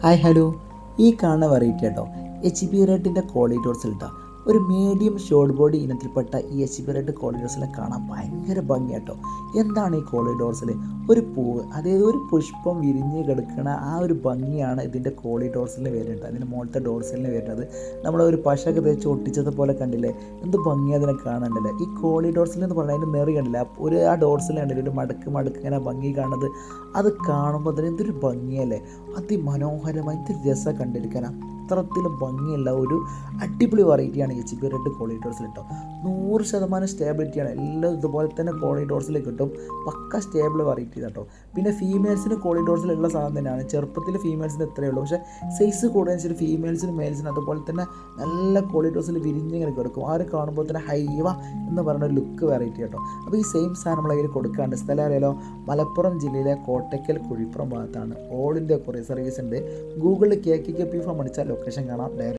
Hi hello, ഈ കാണുന്ന variety കേട്ടോ എച്ച് പി റെഡിൻ്റെ കോളിഡോർസിൽ കേട്ടോ ഒരു മീഡിയം ഷോർട്ട് ബോഡി ഇനത്തിൽപ്പെട്ട ഈ എച്ച് പി റെഡ് കോളിഡോർസിലെ കാണാൻ ഭയങ്കര ഭംഗിയാട്ടോ. എന്താണ് ഈ കോളിഡോർസിൽ? ഒരു പൂവ്, അതായത് ഒരു പുഷ്പം വിരിഞ്ഞ് കിടക്കുന്ന ആ ഒരു ഭംഗിയാണ് ഇതിൻ്റെ കോളിഡോർസിൽ വരുന്നത്. അതിൻ്റെ മുകളിലത്തെ ഡോർസലിന് വരുന്നത് നമ്മളെ ഒരു പശയൊക്കെ തേച്ച് ഒട്ടിച്ചത് പോലെ കണ്ടില്ലേ, എന്ത് ഭംഗി അതിനെ കാണണ്ടല്ലേ. ഈ കോളിഡോർസിൽ എന്ന് പറഞ്ഞാൽ അതിൻ്റെ നെറി കണ്ടില്ല, ആ ഡോർസിൽ കണ്ടില്ല ഒരു മടക്ക് ഇങ്ങനെ ഭംഗി കാണുന്നത്. അത് കാണുമ്പോൾ തന്നെ എന്തൊരു ഭംഗിയല്ലേ, അതിമനോഹരമായി എന്തൊരു രസം കണ്ടിരിക്കാൻ. അത്രത്തിൽ ഭംഗിയുള്ള ഒരു അടിപൊളി വെറൈറ്റിയാണ് എച്ച് പി റെഡ് കോളിഡോർസിൽ കേട്ടോ. 100% സ്റ്റേബിലിറ്റിയാണ്, എല്ലാം ഇതുപോലെ തന്നെ കോളിഡോർസിൽ കിട്ടും. പക്ക സ്റ്റേബിൾ വെറൈറ്റി കേട്ടോ. പിന്നെ ഫീമെയിൽസിന് കോളിഡോർസിലുള്ള സാധനം തന്നെയാണ്. ചെറുപ്പത്തിൽ ഫീമെയിൽസിന് ഇത്രയേ ഉള്ളൂ, പക്ഷേ സൈസ് കൂടുതൽ ഫീമെയിൽസിനും മെയിൽസിനും അതുപോലെ തന്നെ നല്ല കോളിഡോർസിൽ വിരിഞ്ഞിങ്ങനെ കിടക്കും. ആരും കാണുമ്പോൾ തന്നെ ഹൈവ എന്ന് പറയുന്ന ഒരു ലുക്ക് വെറൈറ്റി കേട്ടോ. അപ്പോൾ ഈ സെയിം സാധനം നമ്മളെ കയ്യിൽ കൊടുക്കാണ്ട്. സ്ഥലം അറിയാലോ, മലപ്പുറം ജില്ലയിലെ കോട്ടയ്ക്കൽ കുഴിപ്പുറം ഭാഗത്താണ്. ഓൾ ഇന്ത്യ കൊറിയർ സർവീസ് ഉണ്ട്. ഗൂഗിളിൽ KKK ഫാം അടിച്ചാൽ ലൊക്കേഷൻ കാണാം.